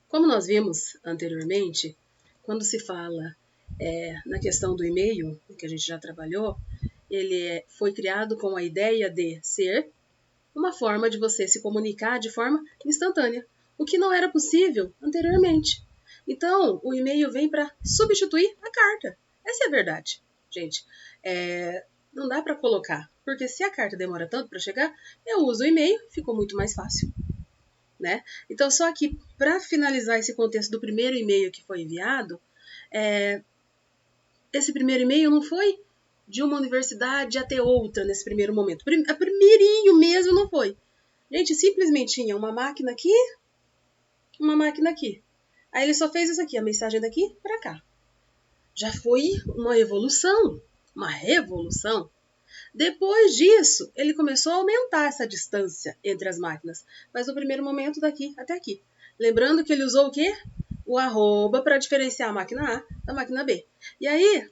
Como nós vimos anteriormente, quando se fala na questão do e-mail, que a gente já trabalhou, ele foi criado com a ideia de ser uma forma de você se comunicar de forma instantânea, o que não era possível anteriormente. Então, o e-mail vem para substituir a carta. Essa é a verdade, gente. Não dá para colocar, porque se a carta demora tanto para chegar, eu uso o e-mail, ficou muito mais fácil. Né? Então, só que para finalizar esse contexto do primeiro e-mail que foi enviado, esse primeiro e-mail não foi de uma universidade até outra nesse primeiro momento. A primeirinho mesmo não foi. Gente, simplesmente tinha uma máquina aqui, uma máquina aqui. Aí ele só fez isso aqui, a mensagem daqui para cá. Já foi uma evolução, uma revolução. Depois disso, ele começou a aumentar essa distância entre as máquinas. Mas no primeiro momento, daqui até aqui. Lembrando que ele usou o quê? O arroba para diferenciar a máquina A da máquina B. E aí,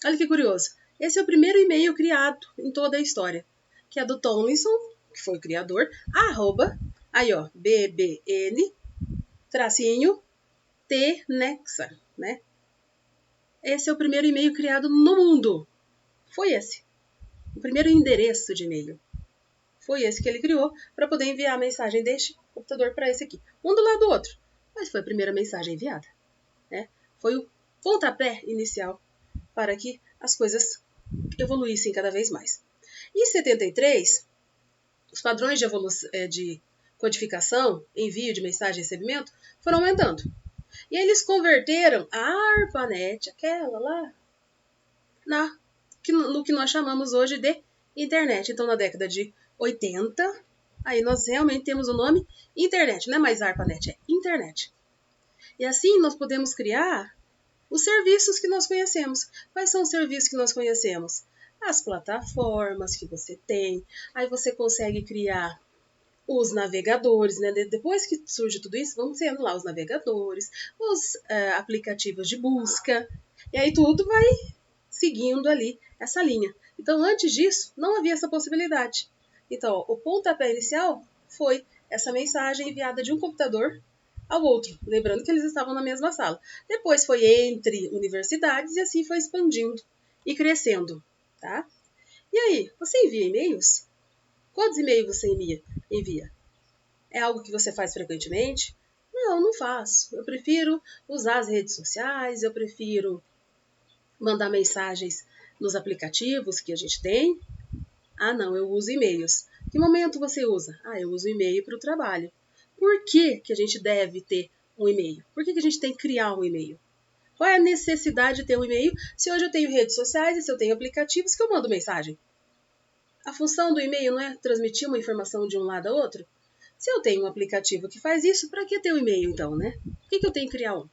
olha que curioso. Esse é o primeiro e-mail criado em toda a história. Que é do Tomlinson, que foi o criador, arroba, aí ó, BBN, tracinho, T-Nexa, né? Esse é o primeiro e-mail criado no mundo. Foi esse. O primeiro endereço de e-mail. Foi esse que ele criou para poder enviar a mensagem deste computador para esse aqui. Um do lado do outro. Mas foi a primeira mensagem enviada. Né? Foi o pontapé inicial para que as coisas evoluíssem cada vez mais. Em 73, os padrões de codificação, envio de mensagem e recebimento foram aumentando. E aí eles converteram a ARPANET, aquela lá, no que nós chamamos hoje de internet. Então, na década de 80, aí nós realmente temos o nome internet. Não é mais ARPANET, é internet. E assim nós podemos criar os serviços que nós conhecemos. Quais são os serviços que nós conhecemos? As plataformas que você tem. Aí você consegue criar os navegadores, né? Depois que surge tudo isso, vamos sendo lá os navegadores, os aplicativos de busca. E aí tudo vai seguindo ali essa linha. Então, antes disso, não havia essa possibilidade. Então, o pontapé inicial foi essa mensagem enviada de um computador ao outro, lembrando que eles estavam na mesma sala. Depois foi entre universidades e assim foi expandindo e crescendo, tá? E aí, você envia e-mails? Quantos e-mails você envia? É algo que você faz frequentemente? Não, não faço. Eu prefiro usar as redes sociais, eu prefiro mandar mensagens nos aplicativos que a gente tem. Ah, não, eu uso e-mails. Que momento você usa? Ah, eu uso e-mail para o trabalho. Por que a gente deve ter um e-mail? Por que a gente tem que criar um e-mail? Qual é a necessidade de ter um e-mail se hoje eu tenho redes sociais e se eu tenho aplicativos que eu mando mensagem? A função do e-mail não é transmitir uma informação de um lado a outro? Se eu tenho um aplicativo que faz isso, para que ter um e-mail então, né? Por que eu tenho que criar um?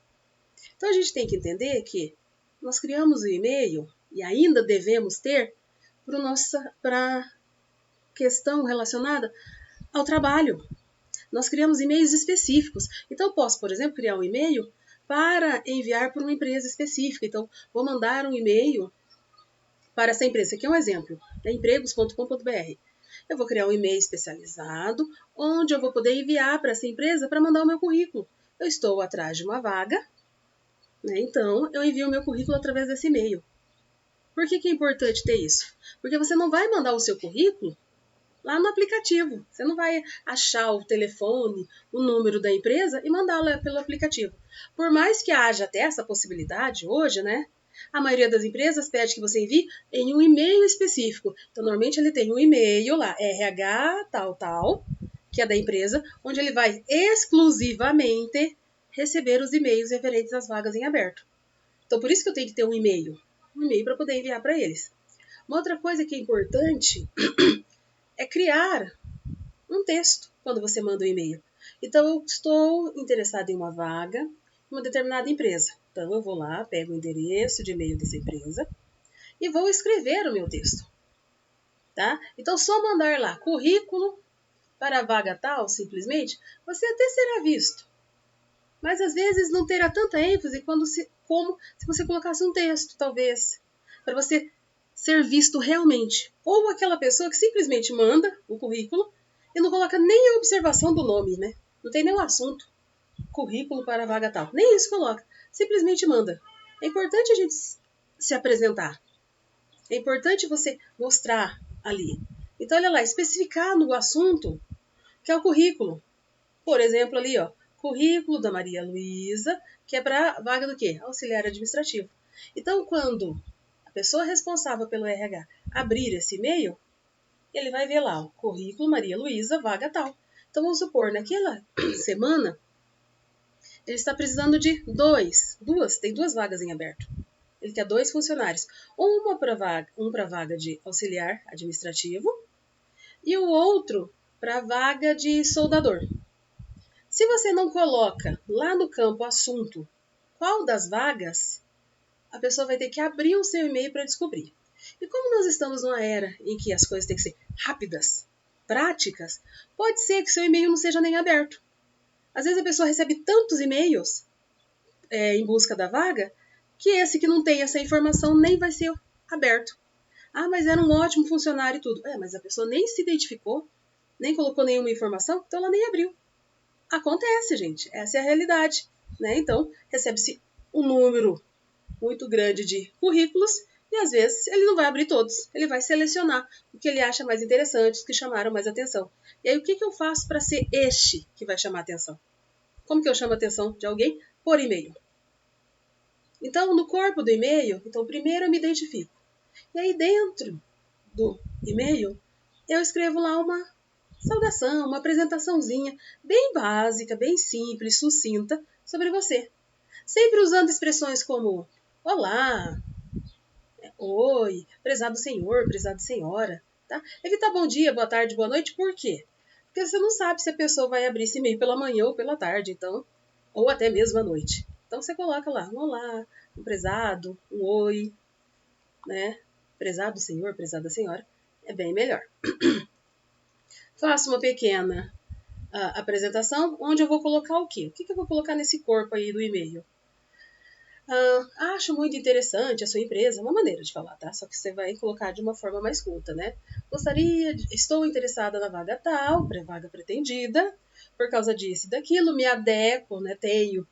Então a gente tem que entender que nós criamos o e-mail e ainda devemos ter para questão relacionada ao trabalho. Nós criamos e-mails específicos. Então, eu posso, por exemplo, criar um e-mail para enviar para uma empresa específica. Então, vou mandar um e-mail para essa empresa. Esse aqui é um exemplo, empregos.com.br. Eu vou criar um e-mail especializado, onde eu vou poder enviar para essa empresa para mandar o meu currículo. Eu estou atrás de uma vaga, né? Então eu envio o meu currículo através desse e-mail. Por que é importante ter isso? Porque você não vai mandar o seu currículo lá no aplicativo. Você não vai achar o telefone, o número da empresa e mandá-la pelo aplicativo. Por mais que haja até essa possibilidade hoje, né? A maioria das empresas pede que você envie em um e-mail específico. Então, normalmente ele tem um e-mail lá, RH tal, que é da empresa, onde ele vai exclusivamente receber os e-mails referentes às vagas em aberto. Então, por isso que eu tenho que ter um e-mail para poder enviar para eles. Uma outra coisa que é importante é criar um texto quando você manda um e-mail. Então, eu estou interessada em uma vaga em uma determinada empresa. Então, eu vou lá, pego o endereço de e-mail dessa empresa e vou escrever o meu texto. Tá? Então, só mandar lá currículo para a vaga tal, simplesmente, você até será visto. Mas, às vezes, não terá tanta ênfase como se você colocasse um texto, talvez, para você ser visto realmente. Ou aquela pessoa que simplesmente manda o currículo e não coloca nem a observação do nome, né? Não tem nem o assunto. currículo para a vaga tal. Nem isso coloca. Simplesmente manda. É importante a gente se apresentar. É importante você mostrar ali. Então, olha lá, especificar no assunto que é o currículo. Por exemplo, ali, ó, currículo da Maria Luísa, que é para vaga do quê? Auxiliar administrativo. Então, quando a pessoa responsável pelo RH abrir esse e-mail, ele vai ver lá o currículo Maria Luísa, vaga tal. Então, vamos supor, naquela semana, ele está precisando de tem duas vagas em aberto. Ele quer 2 funcionários. Um para vaga de auxiliar administrativo e o outro para vaga de soldador. Se você não coloca lá no campo assunto qual das vagas, a pessoa vai ter que abrir o seu e-mail para descobrir. E como nós estamos numa era em que as coisas têm que ser rápidas, práticas, pode ser que seu e-mail não seja nem aberto. Às vezes a pessoa recebe tantos e-mails em busca da vaga, que esse que não tem essa informação nem vai ser aberto. Ah, mas era um ótimo funcionário e tudo. Mas a pessoa nem se identificou, nem colocou nenhuma informação, então ela nem abriu. Acontece, gente. Essa é a realidade. Né? Então, recebe-se um número muito grande de currículos e, às vezes, ele não vai abrir todos. Ele vai selecionar o que ele acha mais interessante, os que chamaram mais atenção. E aí, o que eu faço para ser este que vai chamar atenção? Como que eu chamo a atenção de alguém? Por e-mail. Então, no corpo do e-mail, primeiro eu me identifico. E aí, dentro do e-mail, eu escrevo lá uma saudação, uma apresentaçãozinha bem básica, bem simples, sucinta sobre você. Sempre usando expressões como olá, oi, prezado senhor, prezado senhora. Tá? Evitar bom dia, boa tarde, boa noite, por quê? Porque você não sabe se a pessoa vai abrir esse e-mail pela manhã ou pela tarde, então, ou até mesmo à noite. Então você coloca lá um olá, um prezado, um oi, né? Prezado senhor, prezada senhora, é bem melhor. Faço uma pequena apresentação onde eu vou colocar o quê? O que eu vou colocar nesse corpo aí do e-mail? Acho muito interessante a sua empresa, uma maneira de falar, tá? Só que você vai colocar de uma forma mais culta, né? Estou interessada na vaga tal, vaga pretendida, por causa disso e daquilo, me adequo, né? Tenho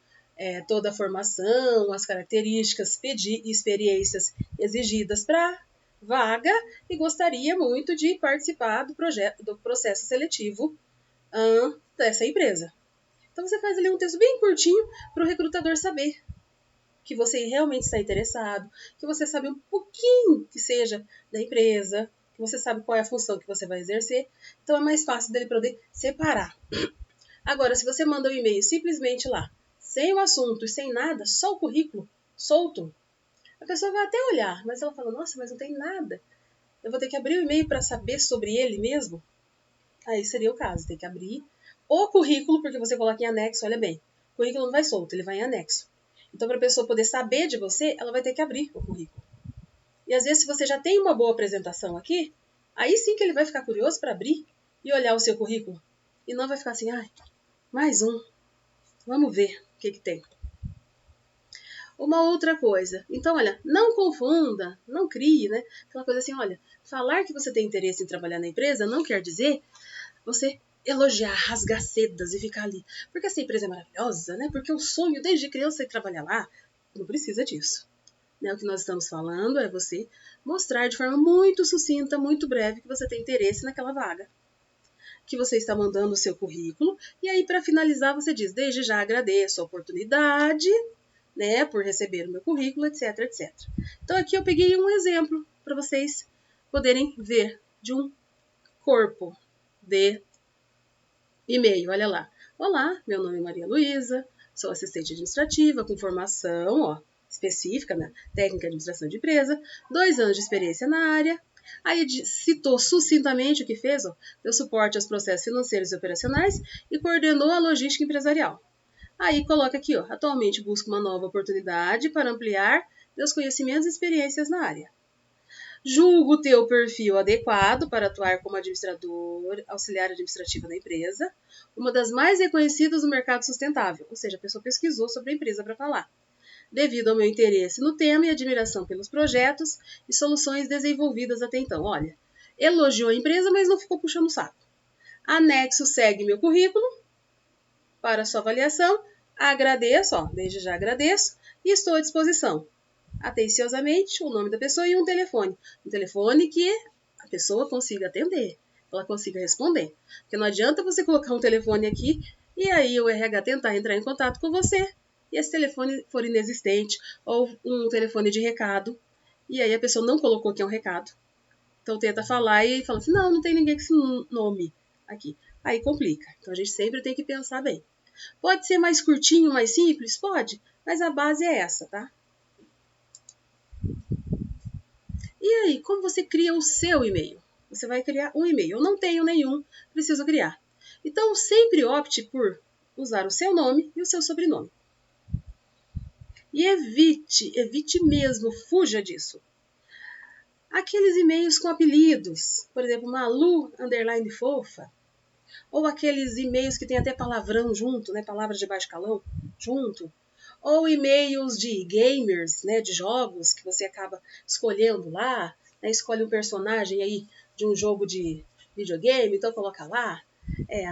toda a formação, as características e experiências exigidas para vaga e gostaria muito de participar do processo seletivo dessa empresa. Então você faz ali um texto bem curtinho para o recrutador saber que você realmente está interessado, que você sabe um pouquinho que seja da empresa, que você sabe qual é a função que você vai exercer. Então é mais fácil dele poder separar. Agora, se você manda um e-mail simplesmente lá, sem o assunto e sem nada, só o currículo solto, a pessoa vai até olhar, mas ela fala, nossa, mas não tem nada. Eu vou ter que abrir o e-mail para saber sobre ele mesmo? Aí seria o caso, tem que abrir o currículo, porque você coloca em anexo, olha bem, o currículo não vai solto, ele vai em anexo. Então, para a pessoa poder saber de você, ela vai ter que abrir o currículo. E às vezes, se você já tem uma boa apresentação aqui, aí sim que ele vai ficar curioso para abrir e olhar o seu currículo. E não vai ficar assim, mais um, vamos ver o que tem. Uma outra coisa. Então, olha, não confunda, não crie, né? Aquela coisa assim, olha, falar que você tem interesse em trabalhar na empresa não quer dizer você elogiar, rasgar sedas e ficar ali. Porque essa empresa é maravilhosa, né? Porque o sonho desde criança é trabalhar lá. Não precisa disso. Né? O que nós estamos falando é você mostrar de forma muito sucinta, muito breve, que você tem interesse naquela vaga. Que você está mandando o seu currículo. E aí, para finalizar, você diz, desde já agradeço a oportunidade, né, por receber o meu currículo, etc, etc. Então, aqui eu peguei um exemplo para vocês poderem ver de um corpo de e-mail, olha lá. Olá, meu nome é Maria Luísa, sou assistente administrativa com formação específica na técnica de administração de empresa, 2 anos de experiência na área. Aí citou sucintamente o que fez, deu suporte aos processos financeiros e operacionais e coordenou a logística empresarial. Aí coloca aqui, atualmente busco uma nova oportunidade para ampliar meus conhecimentos e experiências na área. Julgo ter o perfil adequado para atuar como administrador, auxiliar administrativa da empresa, uma das mais reconhecidas no mercado sustentável, ou seja, a pessoa pesquisou sobre a empresa para falar, devido ao meu interesse no tema e admiração pelos projetos e soluções desenvolvidas até então. Olha, elogiou a empresa, mas não ficou puxando o saco. Anexo segue meu currículo para sua avaliação, Agradeço, ó, desde já agradeço e estou à disposição. Atenciosamente, o nome da pessoa e um telefone. Um telefone que a pessoa consiga atender, ela consiga responder. Porque não adianta você colocar um telefone aqui e aí o RH tentar entrar em contato com você e esse telefone for inexistente ou um telefone de recado e aí a pessoa não colocou que é um recado. Então tenta falar e fala assim, não tem ninguém com esse nome aqui. Aí complica. Então a gente sempre tem que pensar bem. Pode ser mais curtinho, mais simples? Pode, mas a base é essa, tá? E aí, como você cria o seu e-mail? Você vai criar um e-mail. Eu não tenho nenhum, preciso criar. Então, sempre opte por usar o seu nome e o seu sobrenome. E evite mesmo, fuja disso. Aqueles e-mails com apelidos, por exemplo, Malu _ fofa, ou aqueles e-mails que tem até palavrão junto, né, palavras de baixo calão junto, ou e-mails de gamers, né, de jogos que você acaba escolhendo lá, né, escolhe um personagem aí de um jogo de videogame, então coloca lá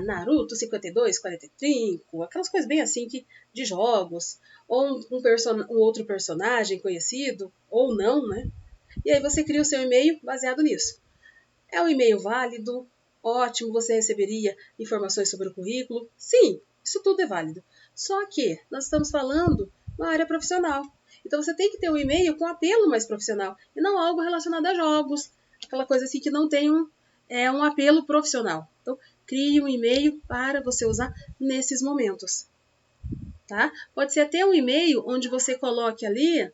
Naruto 5245, aquelas coisas bem assim que, de jogos, ou um outro personagem conhecido, ou não, né? E aí você cria o seu e-mail baseado nisso. É um e-mail válido, ótimo, você receberia informações sobre o currículo. Sim, isso tudo é válido. Só que nós estamos falando uma área profissional. Então você tem que ter um e-mail com apelo mais profissional e não algo relacionado a jogos, aquela coisa assim que não tem um apelo profissional. Então crie um e-mail para você usar nesses momentos. Tá? Pode ser até um e-mail onde você coloque ali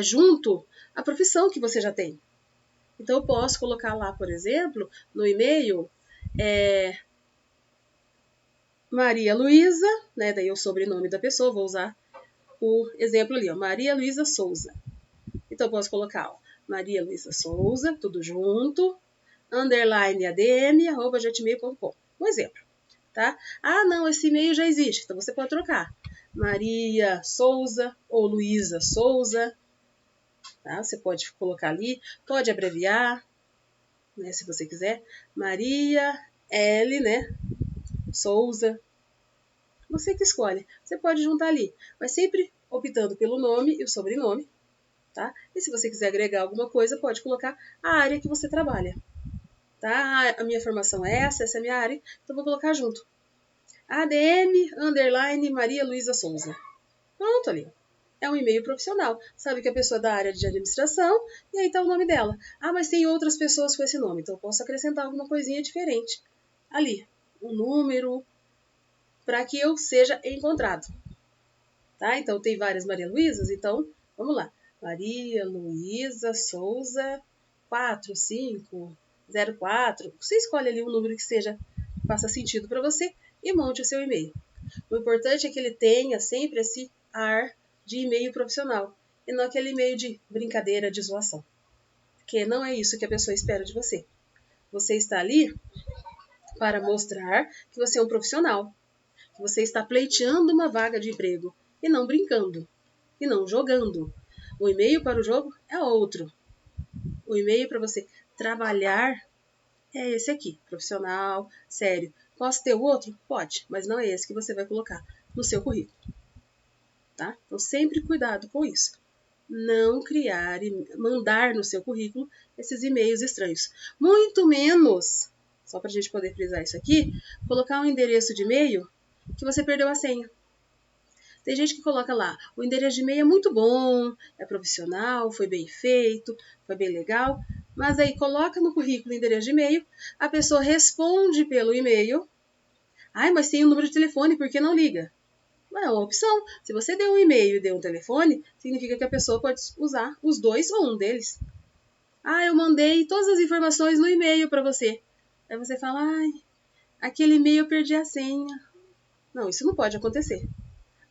junto a profissão que você já tem. Então, eu posso colocar lá, por exemplo, no e-mail, Maria Luísa, né? Daí o sobrenome da pessoa, vou usar o exemplo ali, ó, Maria Luísa Souza. Então, eu posso colocar, ó, Maria Luísa Souza, tudo junto, _adm@gmail.com. Um exemplo, tá? Ah, não, esse e-mail já existe, então você pode trocar. Maria Souza ou Luísa Souza, tá? Você pode colocar ali, pode abreviar, né, se você quiser, Maria L, né, Souza, você que escolhe. Você pode juntar ali, mas sempre optando pelo nome e o sobrenome, tá? E se você quiser agregar alguma coisa, pode colocar a área que você trabalha, tá? A minha formação é essa é a minha área, então vou colocar junto. ADM Maria Luísa Souza. Pronto ali. É um e-mail profissional. Sabe que a pessoa é da área de administração e aí está o nome dela. Ah, mas tem outras pessoas com esse nome, então eu posso acrescentar alguma coisinha diferente ali. Um número para que eu seja encontrado. Tá? Então tem várias Maria Luísas, então vamos lá. Maria Luísa Souza 4504. Você escolhe ali um número que faça sentido para você e monte o seu e-mail. O importante é que ele tenha sempre esse ar de e-mail profissional e não aquele e-mail de brincadeira, de zoação. Porque não é isso que a pessoa espera de você. Você está ali para mostrar que você é um profissional, que você está pleiteando uma vaga de emprego e não brincando, e não jogando. O e-mail para o jogo é outro. O e-mail para você trabalhar é esse aqui, profissional, sério. Posso ter o outro? Pode, mas não é esse que você vai colocar no seu currículo. Tá? Então, sempre cuidado com isso. Não criar e mandar no seu currículo esses e-mails estranhos. Muito menos, só para a gente poder frisar isso aqui, colocar um endereço de e-mail que você perdeu a senha. Tem gente que coloca lá, o endereço de e-mail é muito bom, é profissional, foi bem feito, foi bem legal, mas aí coloca no currículo o endereço de e-mail, a pessoa responde pelo e-mail, mas tem um número de telefone, por que não liga? Não é uma opção. Se você deu um e-mail e deu um telefone, significa que a pessoa pode usar os dois ou um deles. Eu mandei todas as informações no e-mail para você. Aí você fala, aquele e-mail eu perdi a senha. Não, isso não pode acontecer.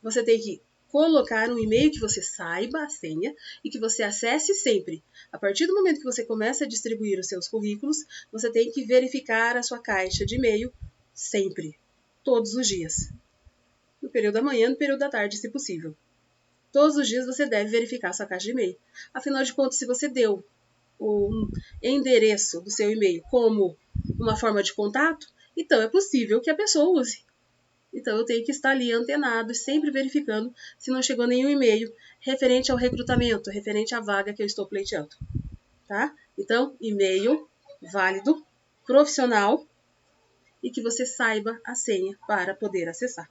Você tem que colocar um e-mail que você saiba a senha e que você acesse sempre. A partir do momento que você começa a distribuir os seus currículos, você tem que verificar a sua caixa de e-mail sempre, todos os dias. No período da manhã, no período da tarde, se possível. Todos os dias você deve verificar a sua caixa de e-mail. Afinal de contas, se você deu o endereço do seu e-mail como uma forma de contato, então é possível que a pessoa use. Então, eu tenho que estar ali antenado e sempre verificando se não chegou nenhum e-mail referente ao recrutamento, referente à vaga que eu estou pleiteando, tá? Então, e-mail válido, profissional e que você saiba a senha para poder acessar.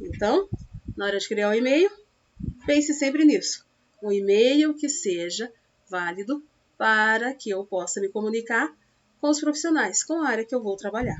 Então, na hora de criar um e-mail, pense sempre nisso. Um e-mail que seja válido para que eu possa me comunicar com os profissionais, com a área que eu vou trabalhar.